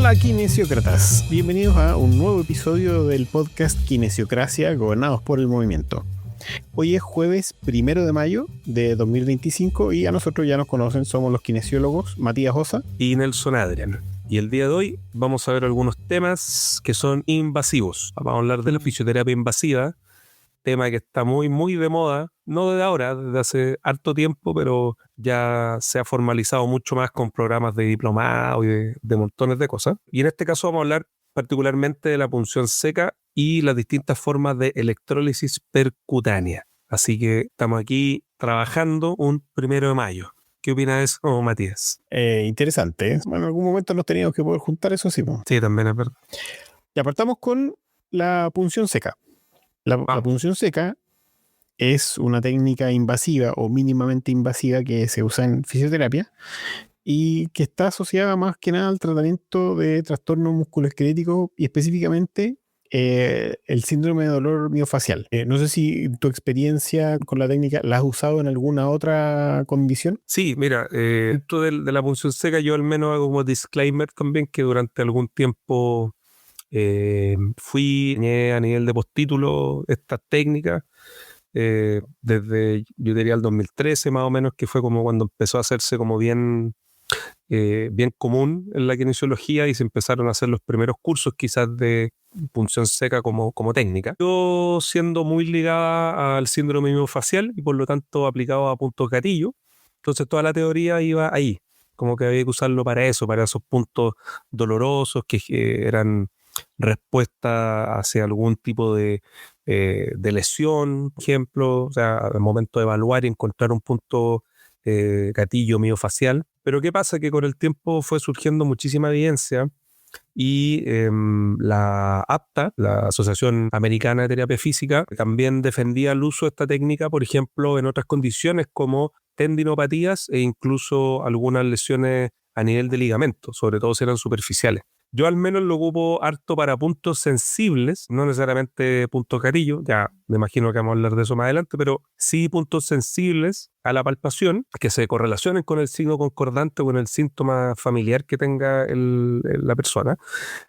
Hola kinesiócratas, bienvenidos a un nuevo episodio del podcast Kinesiocracia Gobernados por el Movimiento. Hoy es jueves 1 de mayo de 2025 y a nosotros ya nos conocen, somos los kinesiólogos Matías Osa y Nelson Adrian. Y el día de hoy vamos a ver algunos temas que son invasivos. Vamos a hablar de la fisioterapia invasiva, tema que está muy de moda, no desde ahora, desde hace harto tiempo, pero ya se ha formalizado mucho más con programas de diplomado y de montones de cosas. Y en este caso vamos a hablar particularmente de la punción seca y las distintas formas de electrólisis percutánea. Así que estamos aquí trabajando un 1 de mayo. ¿Qué opinas de eso, Matías? Interesante, ¿eh? Bueno, en algún momento nos teníamos que poder juntar, eso sí. Sí, también es verdad. Y apartamos con la punción seca. La punción seca es una técnica invasiva o mínimamente invasiva que se usa en fisioterapia y que está asociada más que nada al tratamiento de trastornos musculoesqueléticos y específicamente el síndrome de dolor miofacial. No sé si tu experiencia con la técnica la has usado en alguna otra condición. Sí, mira, dentro de la punción seca yo al menos hago como disclaimer también que durante algún tiempo enseñé a nivel de postítulo estas técnicas desde, yo diría, el 2013 más o menos, que fue como cuando empezó a hacerse como bien común en la kinesiología y se empezaron a hacer los primeros cursos quizás de punción seca como técnica. Yo siendo muy ligada al síndrome miofacial y por lo tanto aplicado a puntos gatillo, entonces toda la teoría iba ahí, como que había que usarlo para eso, para esos puntos dolorosos que eran respuesta hacia algún tipo de lesión, por ejemplo, o sea, al momento de evaluar y encontrar un punto gatillo miofacial. Pero ¿qué pasa? Que con el tiempo fue surgiendo muchísima evidencia y la APTA, la Asociación Americana de Terapia Física, también defendía el uso de esta técnica, por ejemplo, en otras condiciones como tendinopatías e incluso algunas lesiones a nivel de ligamento, sobre todo si eran superficiales. Yo al menos lo ocupo harto para puntos sensibles, no necesariamente puntos gatillo, ya me imagino que vamos a hablar de eso más adelante, pero sí puntos sensibles a la palpación que se correlacionen con el signo concordante o con el síntoma familiar que tenga la persona,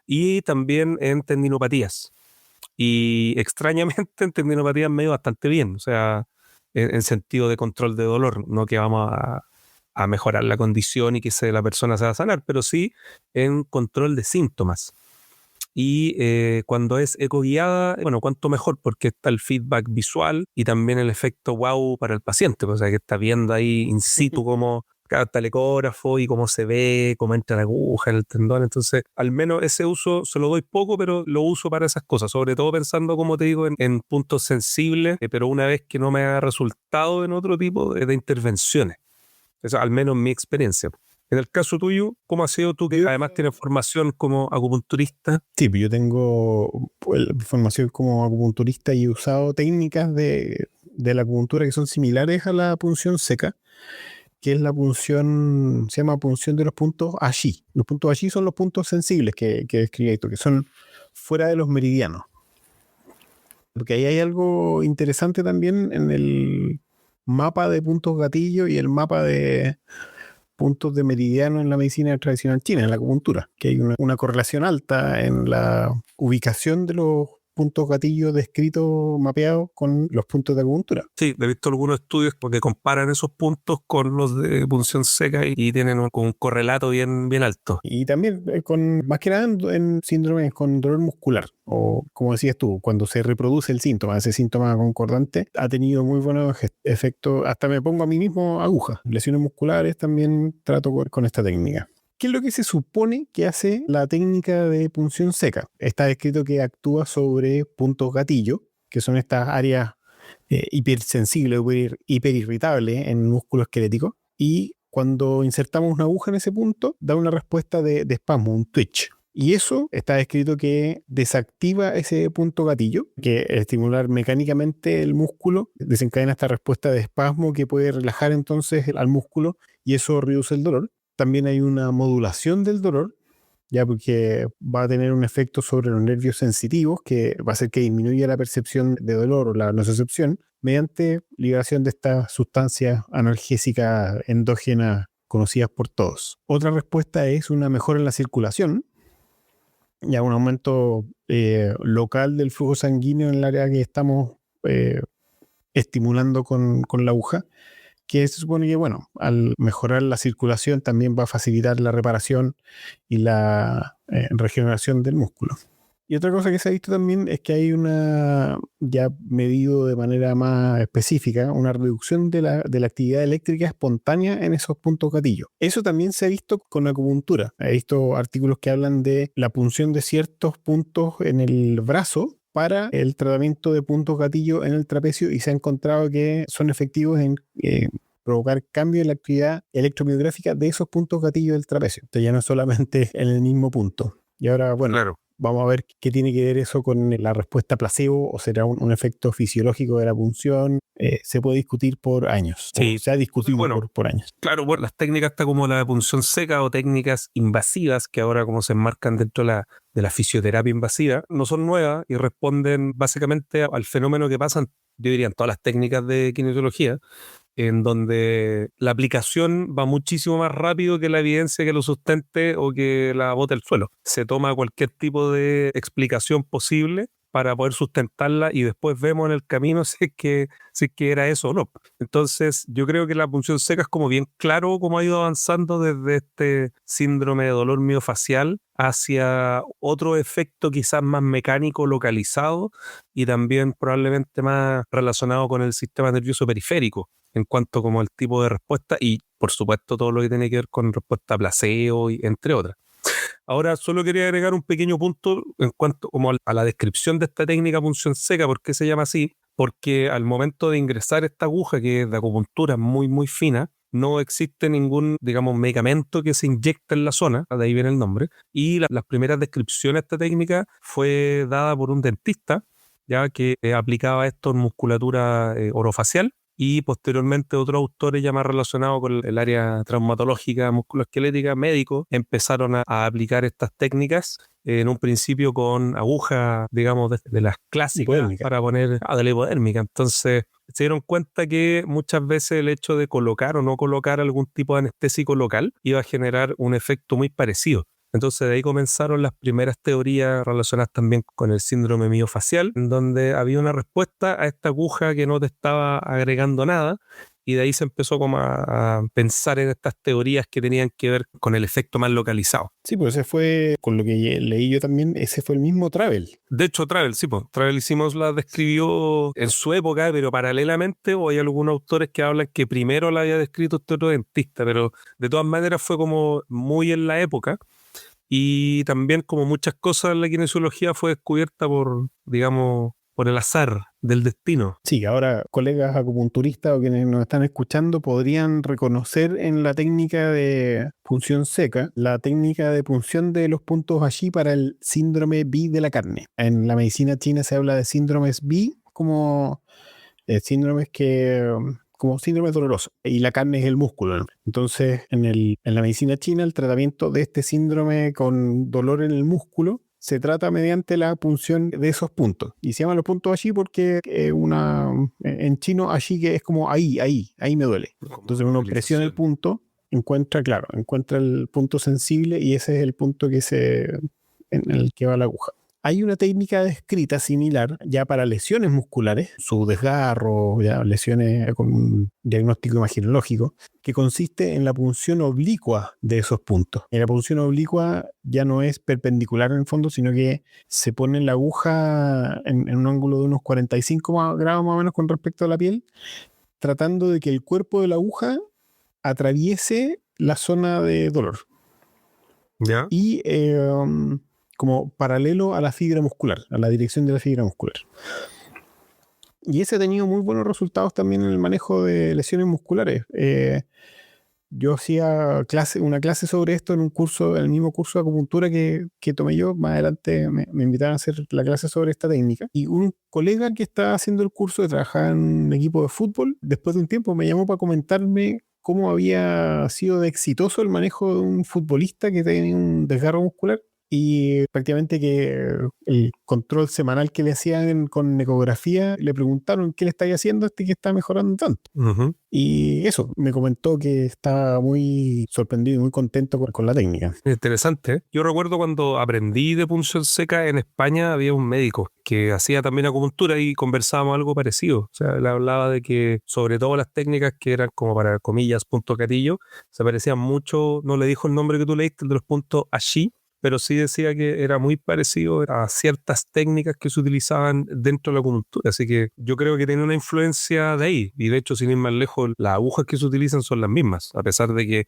y también en tendinopatías. Y extrañamente en tendinopatías me ha ido bastante bien, o sea, en sentido de control de dolor, no que vamos a mejorar la condición y que la persona se va a sanar, pero sí en control de síntomas. Y cuando es ecoguiada, bueno, cuanto mejor, porque está el feedback visual y también el efecto wow para el paciente, o sea, que está viendo ahí in situ cómo está el ecógrafo y cómo se ve, cómo entra la aguja en el tendón. Entonces, al menos ese uso se lo doy poco, pero lo uso para esas cosas, sobre todo pensando, como te digo, en puntos sensibles, pero una vez que no me ha resultado en otro tipo de intervenciones. Eso, al menos mi experiencia. En el caso tuyo, ¿cómo ha sido tú que además tienes formación como acupunturista? Sí, pues yo tengo formación como acupunturista y he usado técnicas de la acupuntura que son similares a la punción seca, que es la punción, se llama punción de los puntos Ashi. Los puntos Ashi son los puntos sensibles que describí esto, que son fuera de los meridianos. Porque ahí hay algo interesante también en el mapa de puntos gatillo y el mapa de puntos de meridiano en la medicina tradicional china, en la acupuntura, que hay una correlación alta en la ubicación de los puntos gatillo descritos, mapeados con los puntos de acupuntura. Sí, he visto algunos estudios porque comparan esos puntos con los de punción seca y tienen un correlato bien alto. Y también con, más que nada en síndromes con dolor muscular, o como decías tú, cuando se reproduce el síntoma, ese síntoma concordante, ha tenido muy buenos efectos. Hasta me pongo a mí mismo agujas. Lesiones musculares también trato con esta técnica. ¿Qué es lo que se supone que hace la técnica de punción seca? Está descrito que actúa sobre puntos gatillo, que son estas áreas hipersensibles, hiperirritables en el músculo esquelético, y cuando insertamos una aguja en ese punto, da una respuesta de espasmo, un twitch. Y eso está descrito que desactiva ese punto gatillo, que estimular mecánicamente el músculo desencadena esta respuesta de espasmo que puede relajar entonces al músculo y eso reduce el dolor. También hay una modulación del dolor, ya porque va a tener un efecto sobre los nervios sensitivos que va a hacer que disminuya la percepción de dolor o la nocicepción mediante liberación de estas sustancias analgésicas endógenas conocidas por todos. Otra respuesta es una mejora en la circulación, ya un aumento local del flujo sanguíneo en el área que estamos estimulando con la aguja, que se supone que, bueno, al mejorar la circulación también va a facilitar la reparación y la regeneración del músculo. Y otra cosa que se ha visto también es que hay ya medido de manera más específica, una reducción de la actividad eléctrica espontánea en esos puntos gatillo. Eso también se ha visto con acupuntura. He visto artículos que hablan de la punción de ciertos puntos en el brazo para el tratamiento de puntos gatillo en el trapecio, y se ha encontrado que son efectivos en provocar cambio en la actividad electromiográfica de esos puntos gatillo del trapecio. Entonces ya no es solamente en el mismo punto. Y ahora, bueno, Claro. vamos a ver qué tiene que ver eso con la respuesta placebo, o será un efecto fisiológico de la punción. Se puede discutir por años. Sí. O se ha discutido Bueno, por años. Claro, bueno, las técnicas hasta como la de punción seca o técnicas invasivas, que ahora como se enmarcan dentro de la fisioterapia invasiva, no son nuevas y responden básicamente al fenómeno que pasan, yo diría, en todas las técnicas de kinesiología, en donde la aplicación va muchísimo más rápido que la evidencia que lo sustente o que la bote al suelo. Se toma cualquier tipo de explicación posible para poder sustentarla y después vemos en el camino si es que era eso o no. Entonces, yo creo que la punción seca es como bien claro cómo ha ido avanzando desde este síndrome de dolor miofacial hacia otro efecto quizás más mecánico localizado y también probablemente más relacionado con el sistema nervioso periférico en cuanto como el tipo de respuesta y por supuesto todo lo que tiene que ver con respuesta a placebo y entre otras. Ahora solo quería agregar un pequeño punto en cuanto como a la descripción de esta técnica punción seca. ¿Por qué se llama así? Porque al momento de ingresar esta aguja, que es de acupuntura muy muy fina, no existe ningún, digamos, medicamento que se inyecte en la zona, de ahí viene el nombre, y las primeras descripciones de esta técnica fue dada por un dentista, ya que aplicaba esto en musculatura orofacial, y posteriormente otros autores ya más relacionados con el área traumatológica, musculoesquelética, médicos, empezaron a aplicar estas técnicas en un principio con agujas, digamos, de las clásicas Hipodérmica. para poner de la hipodérmica. Entonces se dieron cuenta que muchas veces el hecho de colocar o no colocar algún tipo de anestésico local iba a generar un efecto muy parecido. Entonces de ahí comenzaron las primeras teorías relacionadas también con el síndrome miofacial, en donde había una respuesta a esta aguja que no te estaba agregando nada, y de ahí se empezó como a pensar en estas teorías que tenían que ver con el efecto más localizado. Sí, pues ese fue, con lo que leí yo también, ese fue el mismo Travel. De hecho, Travel, sí, pues, Travel hicimos la describió en su época, pero paralelamente, o hay algunos autores que hablan que primero la había descrito este otro dentista, pero de todas maneras fue como muy en la época. Y también, como muchas cosas, la kinesiología fue descubierta por, digamos, por el azar del destino. Sí, ahora colegas acupunturistas o quienes nos están escuchando podrían reconocer en la técnica de punción seca la técnica de punción de los puntos allí para el síndrome B de la carne. En la medicina china se habla de síndromes B como síndromes como síndrome doloroso, y la carne es el músculo, ¿no? Entonces, en la medicina china, el tratamiento de este síndrome con dolor en el músculo se trata mediante la punción de esos puntos. Y se llaman los puntos allí porque en chino allí que es como ahí me duele. Entonces uno presiona el punto, encuentra el punto sensible, y ese es el punto en el que va la aguja. Hay una técnica descrita similar ya para lesiones musculares, su desgarro, ya lesiones con un diagnóstico imaginológico, que consiste en la punción oblicua de esos puntos. Y la punción oblicua ya no es perpendicular en el fondo, sino que se pone la aguja en un ángulo de unos 45 grados más o menos con respecto a la piel, tratando de que el cuerpo de la aguja atraviese la zona de dolor. ¿Ya? Y como paralelo a la fibra muscular, a la dirección de la fibra muscular. Y ese ha tenido muy buenos resultados también en el manejo de lesiones musculares. Yo hacía una clase sobre esto en el mismo curso de acupuntura que tomé yo. Más adelante me invitaron a hacer la clase sobre esta técnica. Y un colega que estaba haciendo el curso, que trabajaba en un equipo de fútbol, después de un tiempo me llamó para comentarme cómo había sido de exitoso el manejo de un futbolista que tenía un desgarro muscular y prácticamente que el control semanal que le hacían con ecografía, le preguntaron qué le estáis haciendo a este que está mejorando tanto. Ujú. Y eso, me comentó que estaba muy sorprendido y muy contento con la técnica. Interesante, ¿eh? Yo recuerdo cuando aprendí de punción seca en España, había un médico que hacía también acupuntura y conversábamos algo parecido. O sea, él hablaba de que sobre todo las técnicas que eran como para comillas, punto gatillo, se parecían mucho, no le dijo el nombre que tú leíste, el de los puntos Ashi, pero sí decía que era muy parecido a ciertas técnicas que se utilizaban dentro de la acupuntura. Así que yo creo que tiene una influencia de ahí. Y de hecho, sin ir más lejos, las agujas que se utilizan son las mismas, a pesar de que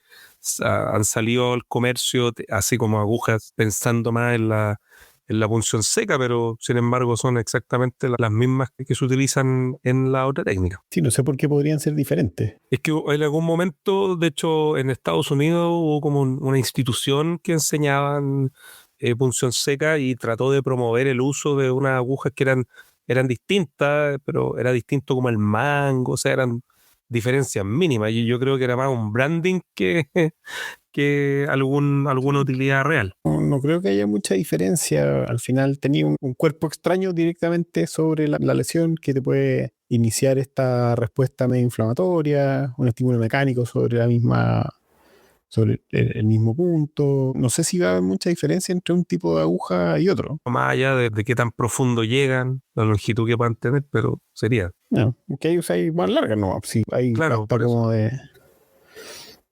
han salido al comercio así como agujas pensando más en la punción seca, pero sin embargo son exactamente las mismas que se utilizan en la otra técnica. Sí, no sé por qué podrían ser diferentes. Es que en algún momento, de hecho, en Estados Unidos hubo como una institución que enseñaban punción seca y trató de promover el uso de unas agujas que eran distintas, pero era distinto como el mango, o sea, eran diferencias mínimas. Y yo creo que era más un branding que alguna utilidad real. No creo que haya mucha diferencia. Al final tenía un cuerpo extraño directamente sobre la lesión que te puede iniciar esta respuesta medio inflamatoria, un estímulo mecánico sobre sobre el mismo punto. No sé si va a haber mucha diferencia entre un tipo de aguja y otro. Más allá de qué tan profundo llegan, la longitud que puedan tener, pero sería. No, que hay usáis más largas, no. Sí, hay Claro, hasta por eso. como de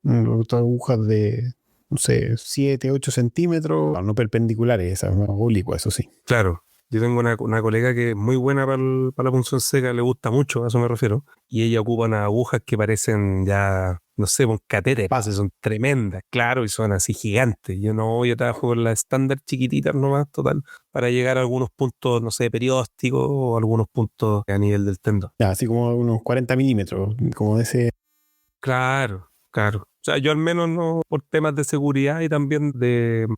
otras agujas de, no sé, 7 8 centímetros, no perpendiculares, esas, más oblicuas, eso sí. Claro. Yo tengo una colega que es muy buena para la punción seca, le gusta mucho, a eso me refiero. Y ella ocupa unas agujas que parecen ya, no sé, un catéter. Son tremendas, claro, y son así gigantes. Yo trabajo con las estándar chiquititas nomás, total, para llegar a algunos puntos, no sé, periósticos o algunos puntos a nivel del tendón. Ya, así como unos 40 milímetros, como de ese. Claro, claro. O sea, yo al menos no, por temas de seguridad y también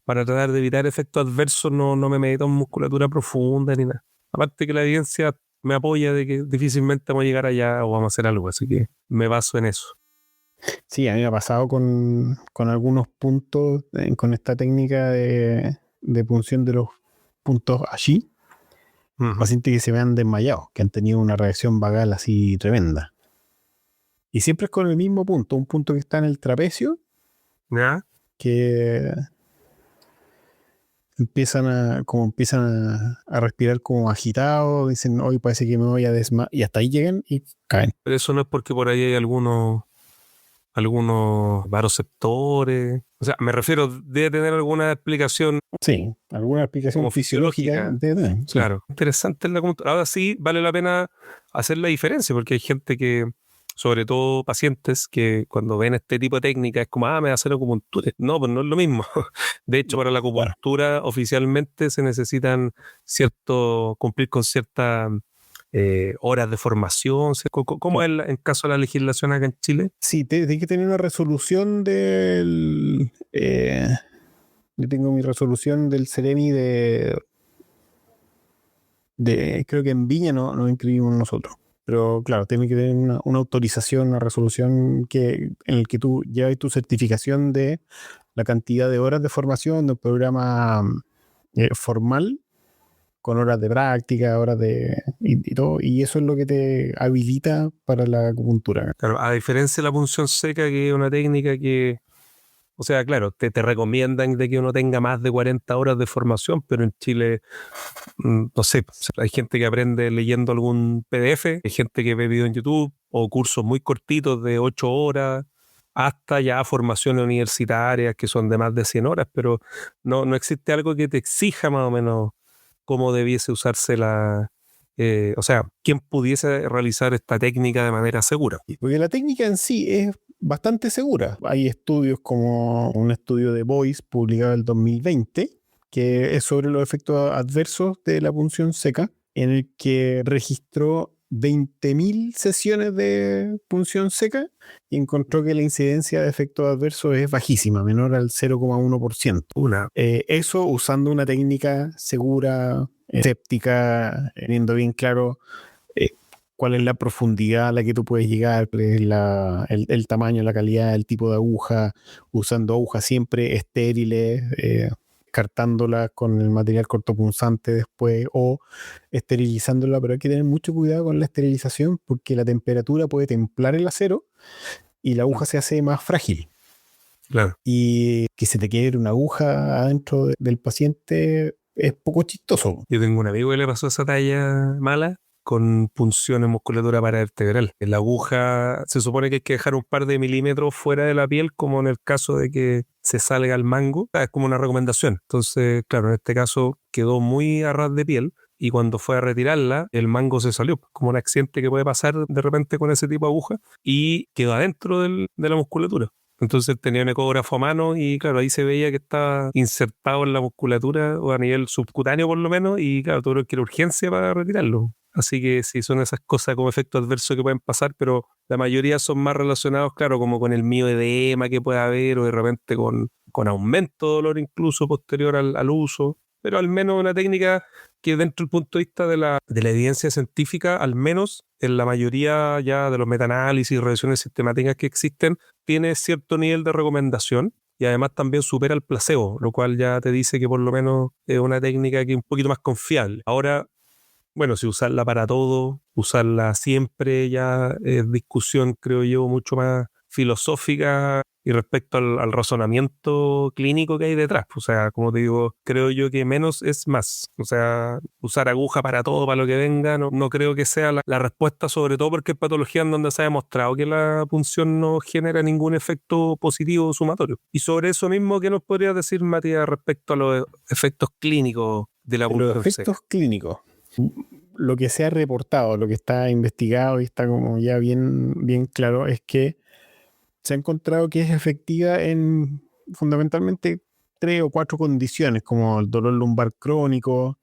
para tratar de evitar efectos adversos, no me meto en musculatura profunda ni nada. Aparte que la evidencia me apoya de que difícilmente vamos a llegar allá o vamos a hacer algo, así que me baso en eso. Sí, a mí me ha pasado con algunos puntos, con esta técnica de punción de los puntos allí, Ujú. pacientes que se me han desmayado, que han tenido una reacción vagal así tremenda. Y siempre es con el mismo punto, un punto que está en el trapecio, ¿Ya? que empiezan a respirar como agitados, dicen, hoy parece que me voy a desmayar, y hasta ahí llegan y caen. Pero eso no es porque por ahí hay algunos varoceptores. O sea, me refiero, debe tener alguna explicación Sí, alguna explicación como fisiológica fisiológica. debe tener, sí. Claro, interesante en la computadora. Ahora sí vale la pena hacer la diferencia porque hay gente que, sobre todo pacientes, que cuando ven este tipo de técnica es como, me va a hacer acupuntura. No, pues no es lo mismo. De hecho, para la Claro. acupuntura oficialmente se necesitan cumplir con ciertas horas de formación. ¿Cómo es en caso de la legislación acá en Chile? Sí, tiene que tener una resolución del. Yo tengo mi resolución del Ceremi creo que en Viña no inscribimos nosotros. Pero claro, tiene que tener una autorización, una resolución en el que tú llevas tu certificación de la cantidad de horas de formación de un programa formal, con horas de práctica, y todo, y eso es lo que te habilita para la acupuntura. Claro, a diferencia de la punción seca, que es una técnica que, o sea, claro, te recomiendan de que uno tenga más de 40 horas de formación, pero en Chile, no sé, hay gente que aprende leyendo algún PDF, hay gente que ve video en YouTube o cursos muy cortitos de 8 horas, hasta ya formaciones universitarias que son de más de 100 horas, pero no existe algo que te exija más o menos cómo debiese usarse o sea, quién pudiese realizar esta técnica de manera segura. Porque la técnica en sí es bastante segura. Hay estudios como un estudio de Boyce publicado en el 2020, que es sobre los efectos adversos de la punción seca, en el que registró 20.000 sesiones de punción seca y encontró que la incidencia de efectos adversos es bajísima, menor al 0,1%. Eso usando una técnica segura, escéptica, teniendo bien claro eh, cuál es la profundidad a la que tú puedes llegar, cuál es el tamaño, la calidad, el tipo de aguja, usando agujas siempre estériles, descartándola con el material cortopunzante después o esterilizándola, pero hay que tener mucho cuidado con la esterilización porque la temperatura puede templar el acero y la aguja se hace más frágil. Claro. Y que se te quede una aguja adentro del paciente es poco chistoso. Yo tengo un amigo que le pasó esa talla mala con punción en musculatura paravertebral. La aguja se supone que hay que dejar un par de milímetros fuera de la piel, como en el caso de que se salga el mango. Es como una recomendación. Entonces, claro, en este caso quedó muy a ras de piel y cuando fue a retirarla, el mango se salió, como un accidente que puede pasar de repente con ese tipo de aguja, y quedó adentro de la musculatura. Entonces tenía un ecógrafo a mano y claro, ahí se veía que estaba insertado en la musculatura o a nivel subcutáneo por lo menos y claro, tuvieron que ir a urgencia para retirarlo. Así que sí, son esas cosas como efectos adversos que pueden pasar, pero la mayoría son más relacionados, claro, como con el mioedema que puede haber o de repente con aumento de dolor incluso posterior al uso. Pero al menos una técnica que dentro del punto de vista de la evidencia científica, al menos en la mayoría ya de los metaanálisis y revisiones sistemáticas que existen, tiene cierto nivel de recomendación y además también supera el placebo, lo cual ya te dice que por lo menos es una técnica que es un poquito más confiable. Ahora, bueno, si usarla para todo, usarla siempre ya es discusión, creo yo, mucho más filosófica y respecto al razonamiento clínico que hay detrás. O sea, como te digo, creo yo que menos es más. O sea, usar aguja para todo, para lo que venga, no creo que sea la respuesta, sobre todo porque hay patologías en donde se ha demostrado que la punción no genera ningún efecto positivo sumatorio. Y sobre eso mismo, ¿qué nos podrías decir, Matías, respecto a los efectos clínicos de la De los punción seca? efectos clínicos, lo que se ha reportado, lo que está investigado y está como ya bien claro es que se ha encontrado que es efectiva en fundamentalmente 3 o 4 condiciones, como el dolor lumbar crónico,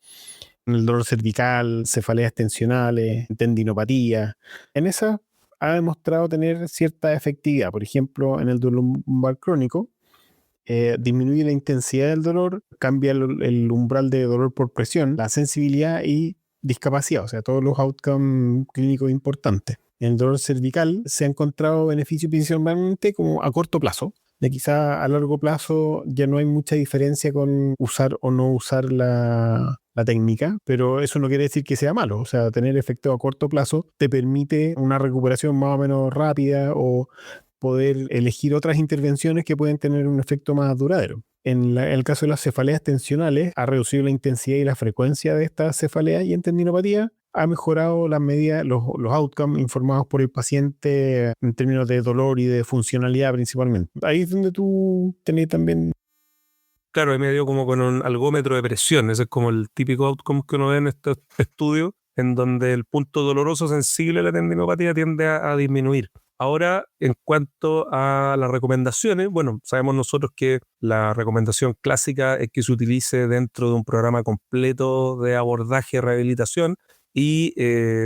el dolor cervical, cefaleas tensionales, tendinopatía. En esa ha demostrado tener cierta efectividad. Por ejemplo, en el dolor lumbar crónico, disminuye la intensidad del dolor, cambia el umbral de dolor por presión, la sensibilidad y discapacidad, o sea, todos los outcomes clínicos importantes. En el dolor cervical se ha encontrado beneficio principalmente como a corto plazo. De quizá a largo plazo ya no hay mucha diferencia con usar o no usar la técnica, pero eso no quiere decir que sea malo. O sea, tener efecto a corto plazo te permite una recuperación más o menos rápida o poder elegir otras intervenciones que pueden tener un efecto más duradero. En el caso de las cefaleas tensionales, ha reducido la intensidad y la frecuencia de estas cefaleas y en tendinopatía ha mejorado las medidas, los outcomes informados por el paciente en términos de dolor y de funcionalidad principalmente. Ahí es donde tú tenés también. Claro, es medio como con un algómetro de presión. Ese es como el típico outcome que uno ve en estos estudios, en donde el punto doloroso sensible de la tendinopatía tiende a disminuir. Ahora, en cuanto a las recomendaciones, bueno, sabemos nosotros que la recomendación clásica es que se utilice dentro de un programa completo de abordaje y rehabilitación y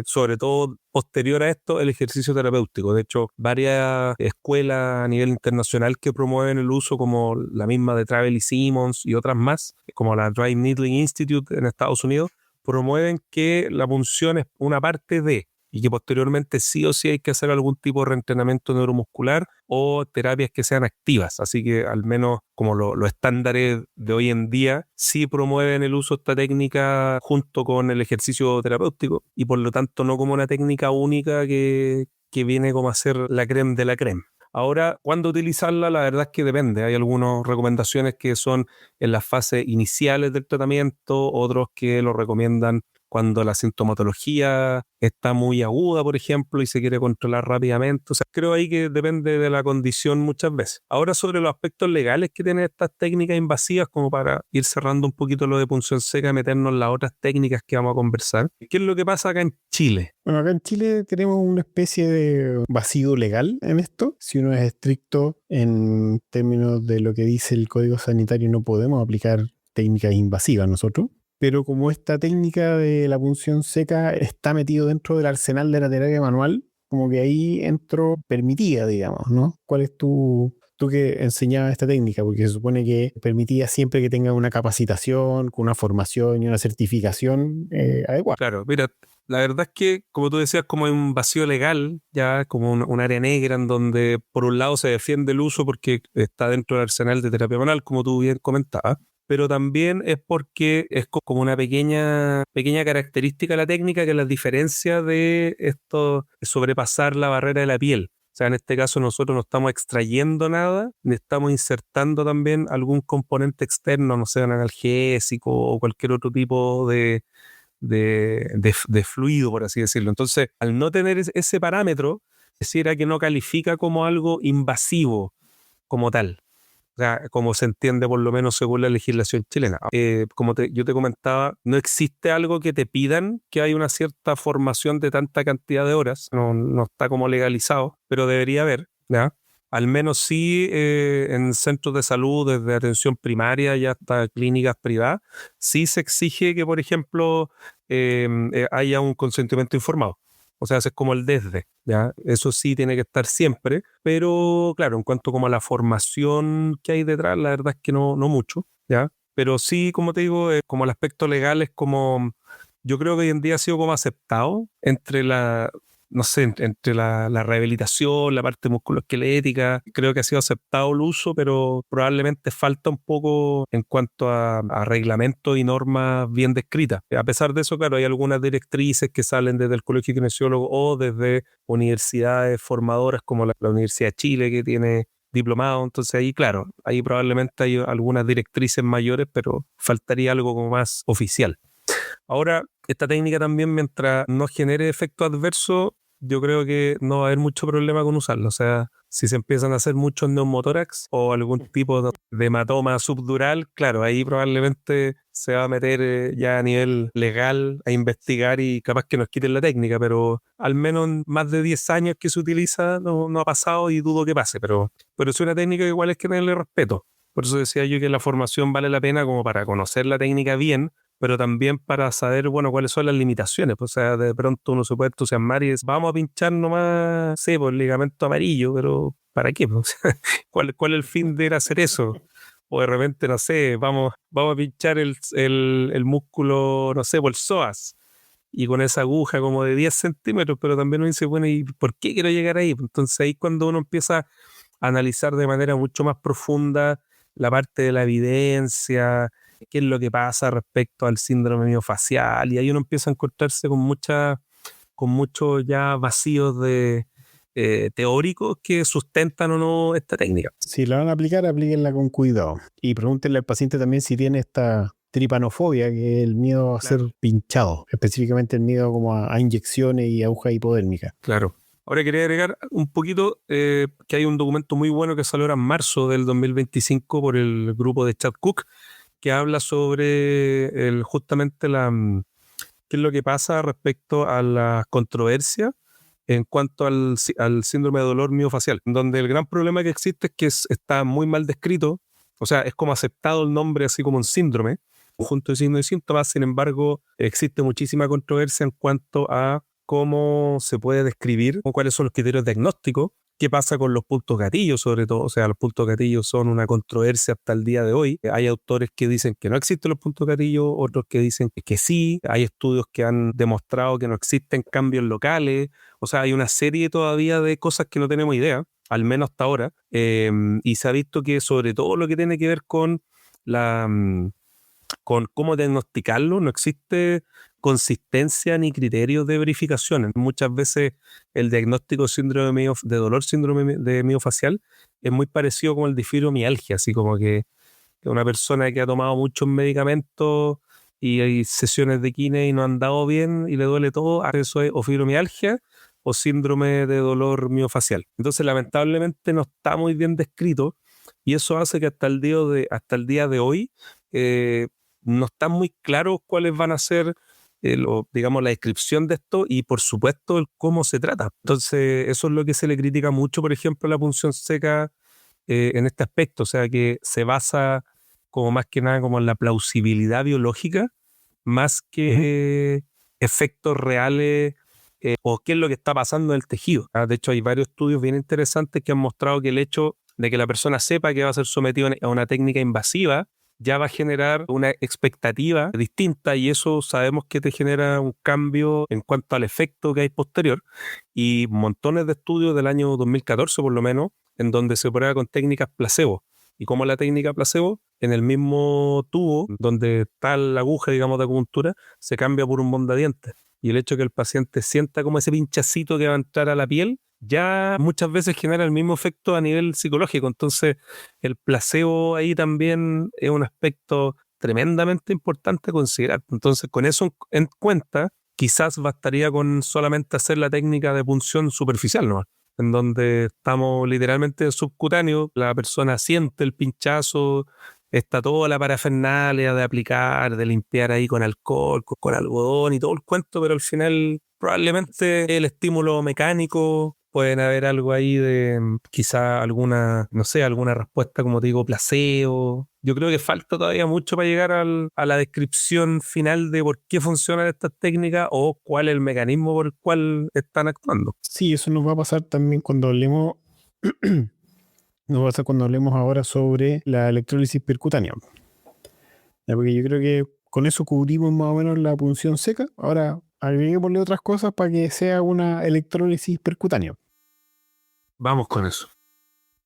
sobre todo posterior a esto el ejercicio terapéutico. De hecho, varias escuelas a nivel internacional que promueven el uso, como la misma de Travel y Simmons y otras más, como la Dry Needling Institute en Estados Unidos, promueven que la punción es una parte de y que posteriormente sí o sí hay que hacer algún tipo de reentrenamiento neuromuscular o terapias que sean activas. Así que al menos como los estándares de hoy en día sí promueven el uso de esta técnica junto con el ejercicio terapéutico y por lo tanto no como una técnica única que viene como a ser la crème de la crème. Ahora, ¿cuándo utilizarla? La verdad es que depende. Hay algunas recomendaciones que son en las fases iniciales del tratamiento, otros que lo recomiendan cuando la sintomatología está muy aguda, por ejemplo, y se quiere controlar rápidamente. O sea, creo ahí que depende de la condición muchas veces. Ahora, sobre los aspectos legales que tienen estas técnicas invasivas, como para ir cerrando un poquito lo de punción seca y meternos en las otras técnicas que vamos a conversar. ¿Qué es lo que pasa acá en Chile? Bueno, acá en Chile tenemos una especie de vacío legal en esto. Si uno es estricto en términos de lo que dice el Código Sanitario, no podemos aplicar técnicas invasivas nosotros. Pero como esta técnica de la punción seca está metido dentro del arsenal de la terapia manual, como que ahí entro permitida, digamos, ¿no? ¿Cuál es tú que enseñabas esta técnica? Porque se supone que permitía siempre que tenga una capacitación, con una formación y una certificación adecuada. Claro, mira, la verdad es que, como tú decías, como hay un vacío legal, ya como un área negra en donde por un lado se defiende el uso porque está dentro del arsenal de terapia manual, como tú bien comentabas, pero también es porque es como una pequeña característica de la técnica que las diferencia de esto, sobrepasar la barrera de la piel. O sea, en este caso nosotros no estamos extrayendo nada, ni estamos insertando también algún componente externo, no sé, un analgésico o cualquier otro tipo de fluido, por así decirlo. Entonces, al no tener ese parámetro, decía que no califica como algo invasivo como tal. O sea, como se entiende por lo menos según la legislación chilena. Como yo te comentaba, no existe algo que te pidan que hay una cierta formación de tanta cantidad de horas. No está como legalizado, pero debería haber, ¿ya? Al menos sí en centros de salud, desde atención primaria y hasta clínicas privadas, sí se exige que, por ejemplo, haya un consentimiento informado. O sea, es como el desde, ¿ya? Eso sí tiene que estar siempre, pero claro, en cuanto como a la formación que hay detrás, la verdad es que no mucho, ¿ya? Pero sí, como te digo, como el aspecto legal es como, yo creo que hoy en día ha sido como aceptado entre no sé, entre la rehabilitación, la parte musculoesquelética, creo que ha sido aceptado el uso, pero probablemente falta un poco en cuanto a reglamentos y normas bien descritas. A pesar de eso, claro, hay algunas directrices que salen desde el Colegio de Kinesiólogos o desde universidades formadoras como la Universidad de Chile, que tiene diplomado. Entonces ahí, claro, ahí probablemente hay algunas directrices mayores, pero faltaría algo como más oficial. Ahora, esta técnica también, mientras no genere efecto adverso, yo creo que no va a haber mucho problema con usarlo. O sea, si se empiezan a hacer muchos neumotórax o algún tipo de hematoma subdural, claro, ahí probablemente se va a meter ya a nivel legal a investigar y capaz que nos quiten la técnica, pero al menos en más de 10 años que se utiliza no ha pasado y dudo que pase, pero es una técnica que igual es que tenerle respeto. Por eso decía yo que la formación vale la pena como para conocer la técnica bien, pero también para saber, bueno, cuáles son las limitaciones. Pues, o sea, de pronto uno se puede entusiasmar y dice, vamos a pinchar nomás, sí, por el ligamento amarillo, pero ¿para qué? Pues, o sea, ¿cuál es el fin de ir a hacer eso? O de repente, no sé, vamos a pinchar el músculo, no sé, por el psoas, y con esa aguja como de 10 centímetros, pero también uno dice, bueno, ¿y por qué quiero llegar ahí? Entonces ahí cuando uno empieza a analizar de manera mucho más profunda la parte de la evidencia, qué es lo que pasa respecto al síndrome miofacial, y ahí uno empieza a encontrarse con muchos ya vacíos teóricos que sustentan o no esta técnica. Si la van a aplicar, aplíquenla con cuidado. Y pregúntenle al paciente también si tiene esta tripanofobia, que es el miedo a ser pinchado, específicamente el miedo como a inyecciones y agujas hipodérmicas. Claro. Ahora quería agregar un poquito que hay un documento muy bueno que salió ahora en marzo del 2025 por el grupo de Chad Cook, que habla sobre justamente qué es lo que pasa respecto a la controversia en cuanto al síndrome de dolor miofacial, donde el gran problema que existe es que está muy mal descrito. O sea, es como aceptado el nombre así como un síndrome, conjunto de signos y síntomas. Sin embargo, existe muchísima controversia en cuanto a cómo se puede describir, o cuáles son los criterios diagnósticos, qué pasa con los puntos gatillos sobre todo. O sea, los puntos gatillos son una controversia hasta el día de hoy. Hay autores que dicen que no existen los puntos gatillos, otros que dicen que sí. Hay estudios que han demostrado que no existen cambios locales. O sea, hay una serie todavía de cosas que no tenemos idea, al menos hasta ahora. Y se ha visto que sobre todo lo que tiene que ver con cómo diagnosticarlo, no existe consistencia ni criterios de verificación. Muchas veces el diagnóstico de dolor síndrome de miofacial es muy parecido con el de fibromialgia, así como que una persona que ha tomado muchos medicamentos y hay sesiones de kine y no han dado bien y le duele todo, eso es o fibromialgia o síndrome de dolor miofacial. Entonces, lamentablemente no está muy bien descrito y eso hace que hasta el día de hoy eh, no están muy claros cuáles van a ser, digamos, la descripción de esto y, por supuesto, el cómo se trata. Entonces, eso es lo que se le critica mucho, por ejemplo, a la punción seca en este aspecto, o sea, que se basa como más que nada como en la plausibilidad biológica, más que efectos reales o qué es lo que está pasando en el tejido. De hecho, hay varios estudios bien interesantes que han mostrado que el hecho de que la persona sepa que va a ser sometido a una técnica invasiva ya va a generar una expectativa distinta, y eso sabemos que te genera un cambio en cuanto al efecto que hay posterior, y montones de estudios del año 2014 por lo menos, en donde se prueba con técnicas placebo. ¿Y cómo la técnica placebo? En el mismo tubo donde está la aguja, digamos, de acupuntura, se cambia por un mondadientes. Y el hecho de que el paciente sienta como ese pinchacito que va a entrar a la piel, ya muchas veces genera el mismo efecto a nivel psicológico. Entonces, el placebo ahí también es un aspecto tremendamente importante a considerar. Entonces, con eso en cuenta, quizás bastaría con solamente hacer la técnica de punción superficial, ¿no? En donde estamos literalmente subcutáneo, la persona siente el pinchazo, está toda la parafernalia de aplicar, de limpiar ahí con alcohol, con algodón y todo el cuento, pero al final probablemente el estímulo mecánico, pueden haber algo ahí de quizá alguna, no sé, alguna respuesta, como te digo, placebo. Yo creo que falta todavía mucho para llegar a la descripción final de por qué funcionan estas técnicas o cuál es el mecanismo por el cual están actuando. Sí, eso nos va a pasar también cuando hablemos, nos va a pasar cuando hablemos ahora sobre la electrólisis percutánea. Ya, porque yo creo que con eso cubrimos más o menos la punción seca. Ahora agreguémosle otras cosas para que sea una electrólisis percutánea. Vamos con eso.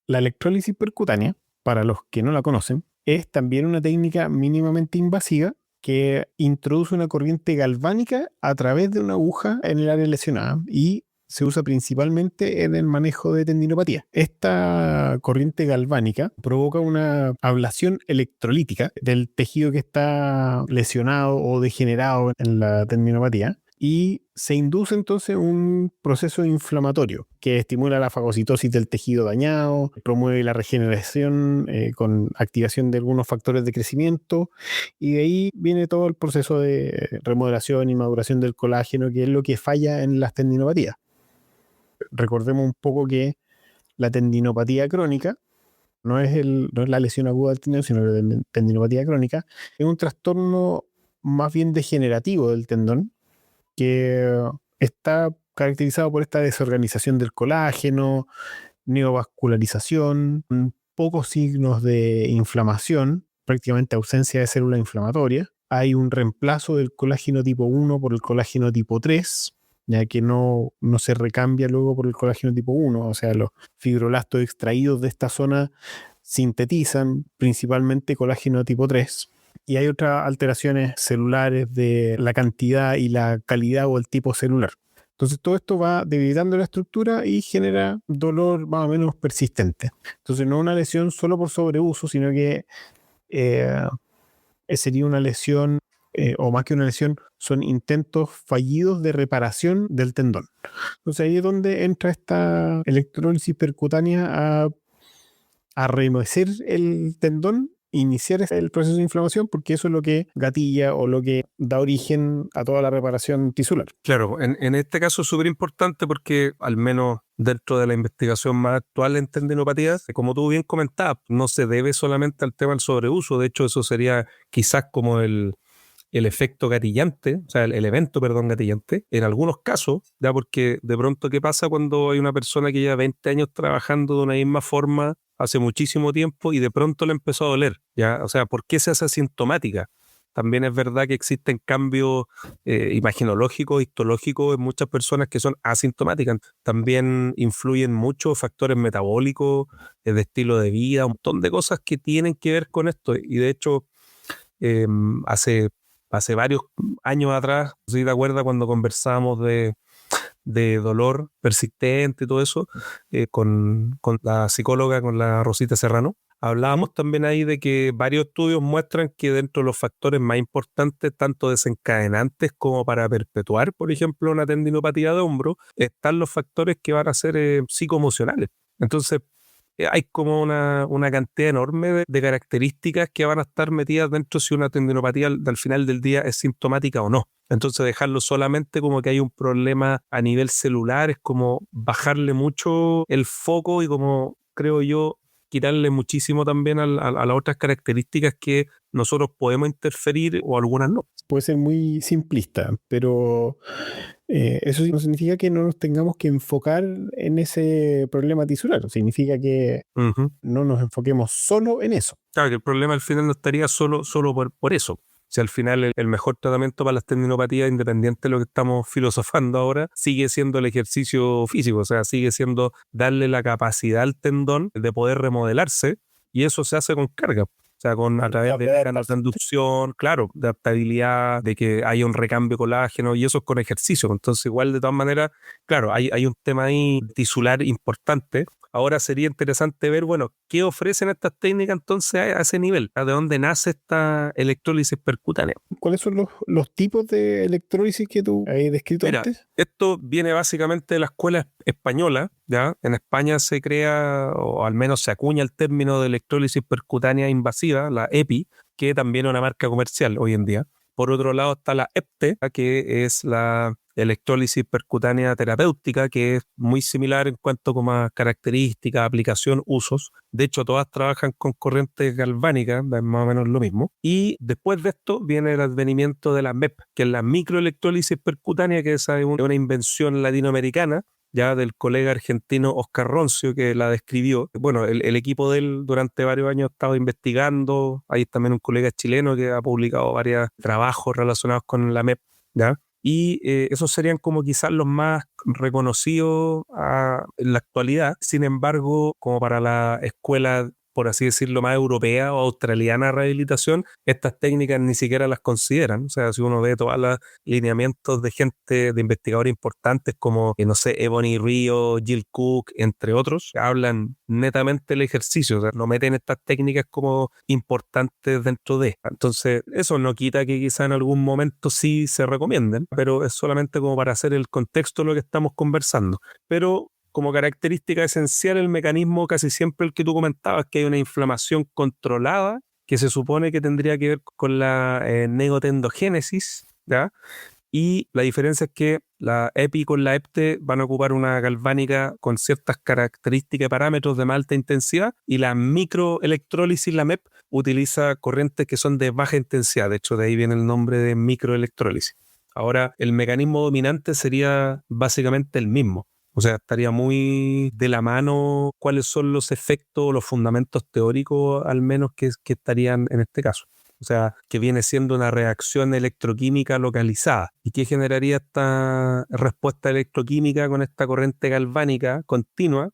La electrólisis percutánea, para los que no la conocen, es también una técnica mínimamente invasiva que introduce una corriente galvánica a través de una aguja en el área lesionada y se usa principalmente en el manejo de tendinopatía. Esta corriente galvánica provoca una ablación electrolítica del tejido que está lesionado o degenerado en la tendinopatía y se induce entonces un proceso inflamatorio que estimula la fagocitosis del tejido dañado, promueve la regeneración con activación de algunos factores de crecimiento y de ahí viene todo el proceso de remodelación y maduración del colágeno, que es lo que falla en las tendinopatías. Recordemos un poco que la tendinopatía crónica no es la lesión aguda del tendón, sino la tendinopatía crónica es un trastorno más bien degenerativo del tendón que está caracterizado por esta desorganización del colágeno, neovascularización, pocos signos de inflamación, prácticamente ausencia de célula inflamatoria. Hay un reemplazo del colágeno tipo 1 por el colágeno tipo 3, ya que no se recambia luego por el colágeno tipo 1, o sea, los fibroblastos extraídos de esta zona sintetizan principalmente colágeno tipo 3. Y hay otras alteraciones celulares de la cantidad y la calidad o el tipo celular. Entonces todo esto va debilitando la estructura y genera dolor más o menos persistente. Entonces no es una lesión solo por sobreuso, sino que sería una lesión, o más que una lesión, son intentos fallidos de reparación del tendón. Entonces ahí es donde entra esta electrólisis percutánea a remecer el tendón, iniciar el proceso de inflamación, porque eso es lo que gatilla o lo que da origen a toda la reparación tisular. Claro, en este caso es súper importante porque al menos dentro de la investigación más actual en tendinopatías, como tú bien comentabas, no se debe solamente al tema del sobreuso. De hecho, eso sería quizás como el efecto gatillante, o sea, el evento, perdón, gatillante, en algunos casos, ya, porque de pronto, ¿qué pasa cuando hay una persona que lleva 20 años trabajando de una misma forma hace muchísimo tiempo y de pronto le empezó a doler? ¿Ya? O sea, ¿por qué se hace asintomática? También es verdad que existen cambios imaginológicos, histológicos en muchas personas que son asintomáticas. También influyen muchos factores metabólicos, de estilo de vida, un montón de cosas que tienen que ver con esto. Y de hecho, hace varios años atrás, no sé si te acuerdas cuando conversábamos de dolor persistente y todo eso, con la psicóloga, con la Rosita Serrano, hablábamos también ahí de que varios estudios muestran que dentro de los factores más importantes, tanto desencadenantes como para perpetuar, por ejemplo, una tendinopatía de hombro, están los factores que van a ser psicoemocionales. Entonces, hay como una cantidad enorme de características que van a estar metidas dentro si una tendinopatía al final del día es sintomática o no. Entonces dejarlo solamente como que hay un problema a nivel celular es como bajarle mucho el foco y como creo yo quitarle muchísimo también a las otras características que nosotros podemos interferir o algunas no. Puede ser muy simplista, pero eso no significa que no nos tengamos que enfocar en ese problema tisular. Significa que no nos enfoquemos solo en eso. Claro, que el problema al final no estaría solo por eso. Si al final el mejor tratamiento para las tendinopatías, independiente de lo que estamos filosofando ahora, sigue siendo el ejercicio físico, o sea, sigue siendo darle la capacidad al tendón de poder remodelarse y eso se hace con carga. O sea, a través de canales de inducción, claro, de adaptabilidad, de que haya un recambio de colágeno, y eso es con ejercicio. Entonces, igual, de todas maneras, claro, hay un tema ahí tisular importante. Ahora sería interesante ver, bueno, qué ofrecen estas técnicas entonces a ese nivel, ¿de dónde nace esta electrólisis percutánea? ¿Cuáles son los tipos de electrólisis que tú has descrito Mira, antes? esto viene básicamente de la escuela española, ¿ya? En España se crea, o al menos se acuña el término de electrólisis percutánea invasiva, la EPI, que también es una marca comercial hoy en día. Por otro lado está la EPTE, que es la electrólisis percutánea terapéutica, que es muy similar en cuanto a características, aplicación, usos. De hecho, todas trabajan con corrientes galvánicas, es más o menos lo mismo. Y después de esto viene el advenimiento de la MEP, que es la microelectrólisis percutánea, que es una invención latinoamericana, ya del colega argentino Oscar Roncio, que la describió. Bueno, el equipo de él durante varios años ha estado investigando. Hay también un colega chileno que ha publicado varios trabajos relacionados con la MEP, ¿ya? Y esos serían como quizás los más reconocidos en la actualidad. Sin embargo, como para la escuela, por así decirlo, más europea o australiana de rehabilitación, estas técnicas ni siquiera las consideran. O sea, si uno ve todos los lineamientos de gente, de investigadores importantes como, no sé, Ebony Río, Jill Cook, entre otros, hablan netamente del ejercicio. O sea, no meten estas técnicas como importantes dentro de. Entonces, eso no quita que quizá en algún momento sí se recomienden, pero es solamente como para hacer el contexto de lo que estamos conversando. Pero como característica esencial, el mecanismo casi siempre el que tú comentabas, que hay una inflamación controlada que se supone que tendría que ver con la neotendogénesis, ¿ya? Y la diferencia es que la EPI con la EPTE van a ocupar una galvánica con ciertas características y parámetros de más alta intensidad, y la microelectrólisis, la MEP, utiliza corrientes que son de baja intensidad. De hecho, de ahí viene el nombre de microelectrólisis. Ahora, el mecanismo dominante sería básicamente el mismo. O sea, estaría muy de la mano cuáles son los efectos, los fundamentos teóricos al menos que estarían en este caso. O sea, que viene siendo una reacción electroquímica localizada. ¿Y qué generaría esta respuesta electroquímica con esta corriente galvánica continua?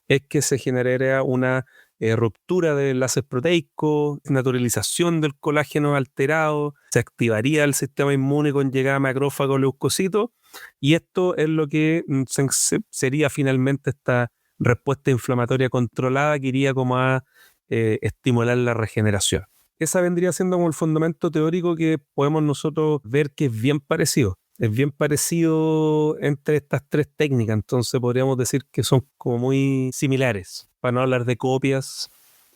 Es que se generaría una ruptura de enlaces proteicos, naturalización del colágeno alterado, se activaría el sistema inmune con llegada a macrófagos leucocitos, y esto es lo que sería finalmente esta respuesta inflamatoria controlada que iría como a estimular la regeneración. Esa vendría siendo como el fundamento teórico que podemos nosotros ver que es bien parecido. Es bien parecido entre estas tres técnicas, entonces podríamos decir que son como muy similares, para no hablar de copias,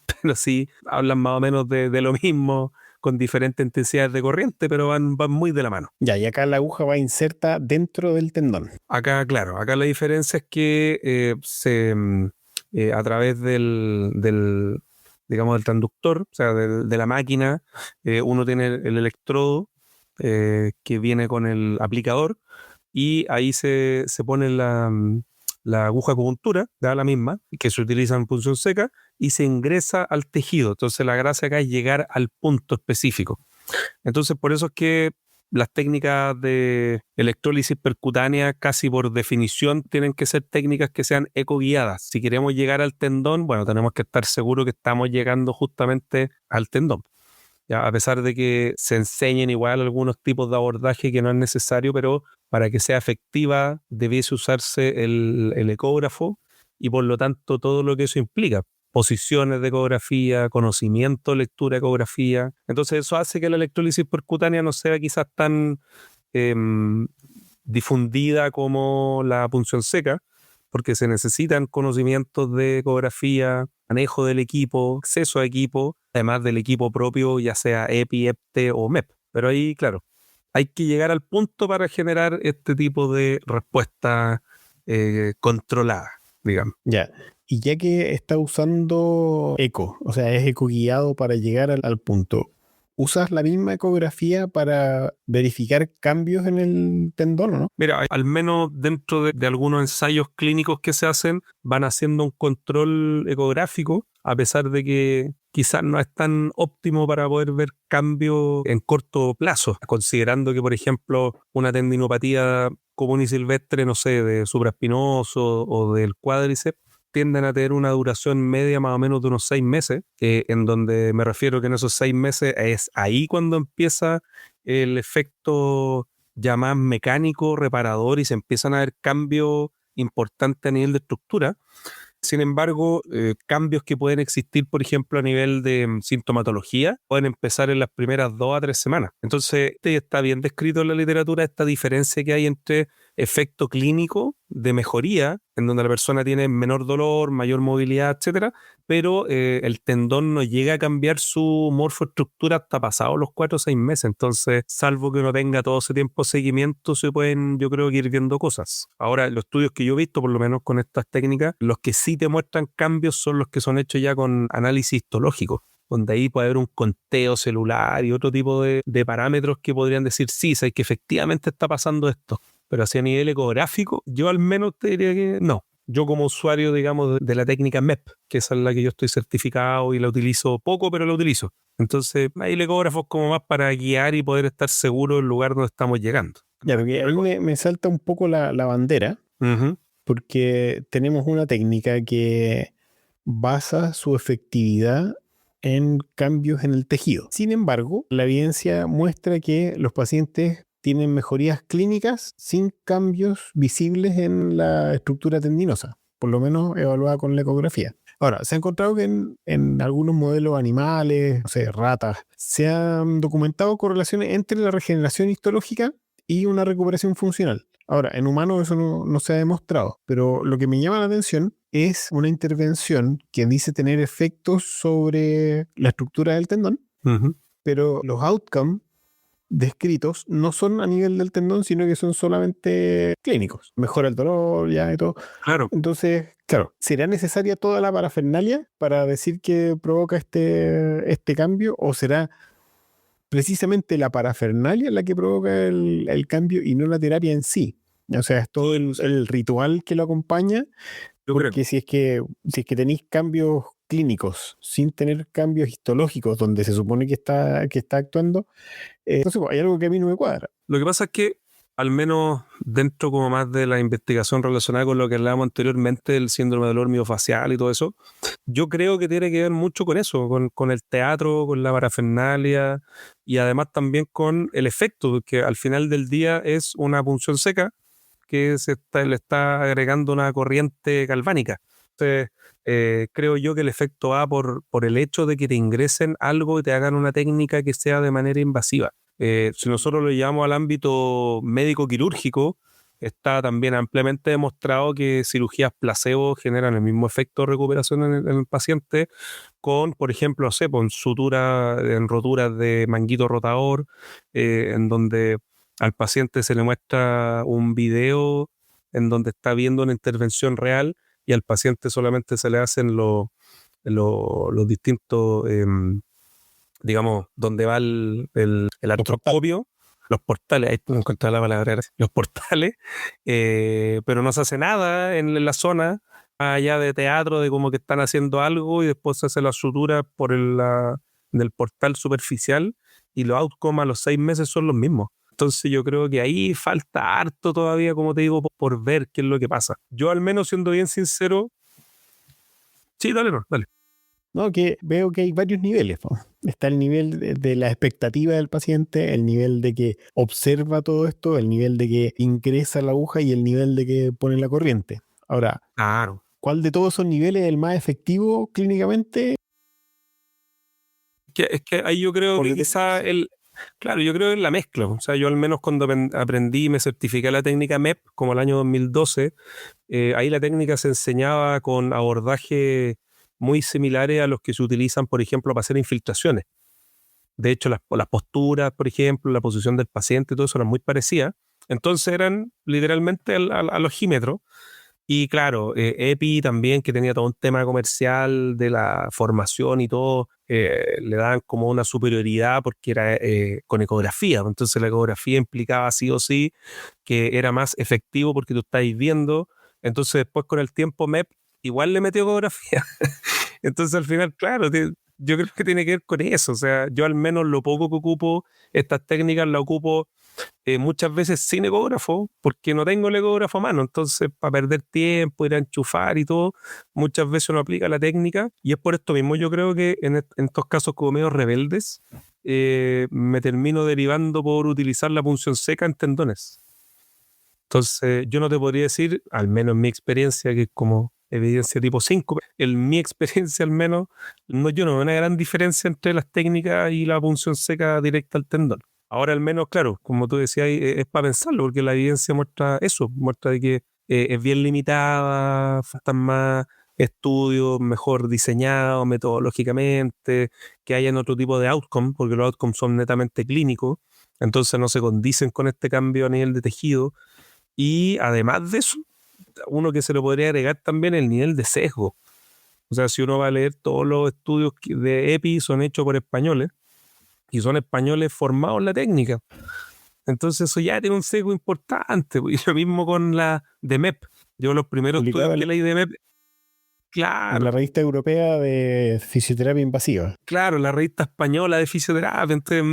pero sí hablan más o menos de lo mismo, con diferentes intensidades de corriente, pero van muy de la mano. Ya, y acá la aguja va inserta dentro del tendón. Acá, claro, acá la diferencia es que a través digamos, del transductor, o sea, de la máquina, uno tiene el electrodo que viene con el aplicador, y ahí se pone la aguja acupuntura, da la misma, que se utiliza en punción seca, y se ingresa al tejido. Entonces la gracia acá es llegar al punto específico. Entonces por eso es que las técnicas de electrólisis percutánea casi por definición tienen que ser técnicas que sean ecoguiadas. Si queremos llegar al tendón, bueno, tenemos que estar seguros que estamos llegando justamente al tendón. Ya, a pesar de que se enseñen igual algunos tipos de abordaje que no es necesario, pero para que sea efectiva debiese usarse el ecógrafo, y por lo tanto todo lo que eso implica. Posiciones de ecografía, conocimiento, lectura de ecografía. Entonces eso hace que la electrólisis percutánea no sea quizás tan difundida como la punción seca, porque se necesitan conocimientos de ecografía, manejo del equipo, acceso a equipo, además del equipo propio, ya sea EPI, EPTE o MEP. Pero ahí, claro, hay que llegar al punto para generar este tipo de respuesta controlada, digamos. Ya. Y ya que está usando eco, o sea, es eco guiado para llegar al punto, ¿usas la misma ecografía para verificar cambios en el tendón o no? Mira, al menos dentro de algunos ensayos clínicos que se hacen, van haciendo un control ecográfico, a pesar de que quizás no es tan óptimo para poder ver cambios en corto plazo, considerando que, por ejemplo, una tendinopatía común y silvestre, no sé, de supraespinoso o del cuádriceps, tienden a tener una duración media más o menos de unos 6 meses, en donde me refiero que en esos 6 meses es ahí cuando empieza el efecto ya más mecánico, reparador, y se empiezan a ver cambios importantes a nivel de estructura. Sin embargo, cambios que pueden existir, por ejemplo, a nivel de sintomatología, pueden empezar en las primeras 2 a 3 semanas. Entonces, está bien descrito en la literatura esta diferencia que hay entre efecto clínico de mejoría, en donde la persona tiene menor dolor, mayor movilidad, etcétera, pero el tendón no llega a cambiar su morfoestructura hasta pasados los 4 o 6 meses. Entonces, salvo que uno tenga todo ese tiempo de seguimiento, se pueden, yo creo, que ir viendo cosas. Ahora, los estudios que yo he visto, por lo menos con estas técnicas, los que sí te muestran cambios son los que son hechos ya con análisis histológico, donde ahí puede haber un conteo celular y otro tipo de parámetros que podrían decir, sí, sabes que efectivamente está pasando esto. Pero así a nivel ecográfico, yo al menos te diría que no. Yo como usuario, digamos, de la técnica MEP, que esa es la que yo estoy certificado y la utilizo poco, pero la utilizo. Entonces, ahí el ecógrafo es como más para guiar y poder estar seguro del lugar donde estamos llegando. Ya, porque ahí me salta un poco la bandera, Uh-huh. porque tenemos una técnica que basa su efectividad en cambios en el tejido. Sin embargo, la evidencia muestra que los pacientes tienen mejorías clínicas sin cambios visibles en la estructura tendinosa, por lo menos evaluada con la ecografía. Ahora, se ha encontrado que en algunos modelos animales, no sé, ratas, se han documentado correlaciones entre la regeneración histológica y una recuperación funcional. Ahora, en humanos eso no se ha demostrado, pero lo que me llama la atención es una intervención que dice tener efectos sobre la estructura del tendón, Uh-huh. pero los outcomes descritos no son a nivel del tendón, sino que son solamente clínicos. Mejora el dolor, ya y todo. Claro. Entonces, claro, ¿será necesaria toda la parafernalia para decir que provoca este cambio? ¿O será precisamente la parafernalia la que provoca el cambio y no la terapia en sí? O sea, es todo el ritual que lo acompaña, Yo creo. porque si es que tenéis cambios clínicos sin tener cambios histológicos donde se supone que está actuando, entonces pues, hay algo que a mí no me cuadra. Lo que pasa es que, al menos dentro como más de la investigación relacionada con lo que hablábamos anteriormente, el síndrome del dolor miofacial y todo eso, yo creo que tiene que ver mucho con eso, con el teatro, con la parafernalia y además también con el efecto, que al final del día es una punción seca que le está agregando una corriente galvánica. Entonces, creo yo que el efecto va por el hecho de que te ingresen algo y te hagan una técnica que sea de manera invasiva. Si nosotros lo llevamos al ámbito médico-quirúrgico, está también ampliamente demostrado que cirugías placebo generan el mismo efecto de recuperación en el paciente con, por ejemplo, no sé, en roturas de manguito rotador, en donde al paciente se le muestra un video en donde está viendo una intervención real y al paciente solamente se le hacen los distintos, digamos, donde va el artroscopio, los portales, ahí tú encontrás la palabra, gracias, los portales, pero no se hace nada en la zona, más allá de teatro, de como que están haciendo algo y después se hace la sutura del portal superficial y los outcomes a los 6 meses son los mismos. Entonces yo creo que ahí falta harto todavía, como te digo, por ver qué es lo que pasa. Yo al menos siendo bien sincero, sí, dale, no, dale. No, que veo que hay varios niveles, ¿no? Está el nivel de la expectativa del paciente, el nivel de que observa todo esto, el nivel de que ingresa la aguja y el nivel de que pone la corriente. Ahora, Claro. ¿cuál de todos esos niveles es el más efectivo clínicamente? Es que ahí yo creo Porque que quizá claro, yo creo que es la mezcla. O sea, yo al menos cuando aprendí y me certifiqué la técnica MEP, como el año 2012, ahí la técnica se enseñaba con abordajes muy similares a los que se utilizan, por ejemplo, para hacer infiltraciones. De hecho, las posturas, por ejemplo, la posición del paciente, todo eso eran muy parecidas. Entonces eran literalmente al ojímetro. Y claro, EPI también, que tenía todo un tema comercial de la formación y todo, le daban como una superioridad porque era con ecografía. Entonces la ecografía implicaba sí o sí que era más efectivo porque tú estáis viendo. Entonces después con el tiempo MEP igual le metió ecografía. Entonces al final, claro, yo creo que tiene que ver con eso. O sea, yo al menos lo poco que ocupo, estas técnicas las ocupo muchas veces sin ecógrafo, porque no tengo el ecógrafo a mano. Entonces, para perder tiempo, ir a enchufar y todo, muchas veces uno aplica la técnica. Y es por esto mismo, yo creo que en estos casos como medio rebeldes, me termino derivando por utilizar la punción seca en tendones. Entonces, yo no te podría decir, al menos en mi experiencia, que es como evidencia tipo 5, en mi experiencia al menos, yo no veo una gran diferencia entre las técnicas y la punción seca directa al tendón. Ahora al menos, claro, como tú decías, es para pensarlo, porque la evidencia muestra eso, muestra de que es bien limitada, faltan más estudios mejor diseñados metodológicamente, que hayan otro tipo de outcome, porque los outcomes son netamente clínicos, entonces no se condicen con este cambio a nivel de tejido. Y además de eso, uno que se le podría agregar también el nivel de sesgo. O sea, si uno va a leer todos los estudios de EPI son hechos por españoles, y son españoles formados en la técnica. Entonces eso ya tiene un sesgo importante. Y lo mismo con la de MEP. Yo los primeros estudios que leí de MEP, claro. En la revista europea de fisioterapia invasiva. Claro, la revista española de fisioterapia. Entonces,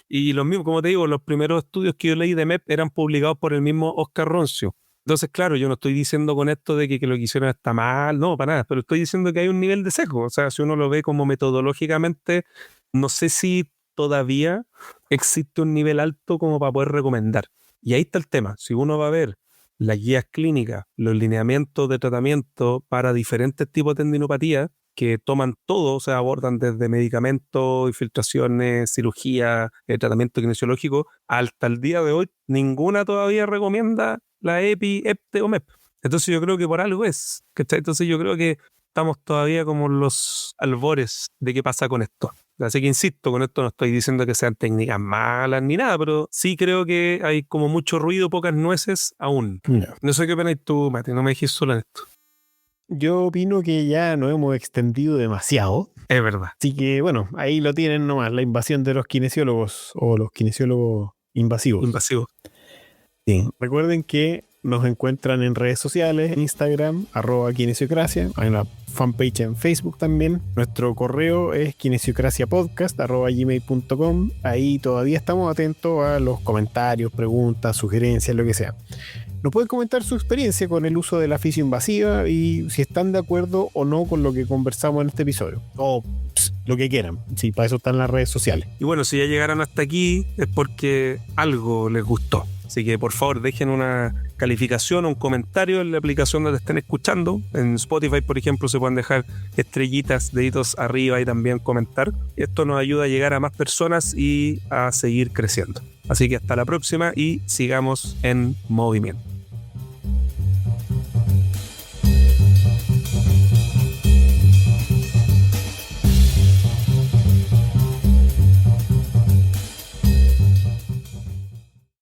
y los mismos, como te digo, los primeros estudios que yo leí de MEP eran publicados por el mismo Oscar Roncio. Entonces, claro, yo no estoy diciendo con esto de que lo que hicieron está mal, no, para nada, pero estoy diciendo que hay un nivel de sesgo. O sea, si uno lo ve como metodológicamente, no sé si todavía existe un nivel alto como para poder recomendar. Y ahí está el tema. Si uno va a ver las guías clínicas, los lineamientos de tratamiento para diferentes tipos de tendinopatía, que toman todo, o sea, abordan desde medicamentos, infiltraciones, cirugía, tratamiento kinesiológico, hasta el día de hoy, ninguna todavía recomienda la EPI, EPTE o MEP. Entonces yo creo que por algo es. ¿Cachai? Entonces yo creo que estamos todavía como en los albores de qué pasa con esto. Así que insisto, con esto no estoy diciendo que sean técnicas malas ni nada, pero sí creo que hay como mucho ruido, pocas nueces aún. No sé qué opinas tú, Mati, no me dijiste solo en esto. Yo opino que ya nos hemos extendido demasiado. Es verdad. Así que bueno, ahí lo tienen nomás, la invasión de los kinesiólogos o los kinesiólogos invasivos. Sí. Recuerden que nos encuentran en redes sociales, en Instagram, @kinesiocracia, hay una fanpage en Facebook también. Nuestro correo es kinesiocraciapodcast@gmail.com. Ahí todavía estamos atentos a los comentarios, preguntas, sugerencias, lo que sea. Nos pueden comentar su experiencia con el uso de la fisio invasiva y si están de acuerdo o no con lo que conversamos en este episodio. O lo que quieran. Sí, para eso están las redes sociales. Y bueno, si ya llegaron hasta aquí es porque algo les gustó. Así que por favor dejen una calificación o un comentario en la aplicación donde estén escuchando. En Spotify, por ejemplo, se pueden dejar estrellitas, deditos arriba y también comentar. Esto nos ayuda a llegar a más personas y a seguir creciendo. Así que hasta la próxima y sigamos en movimiento.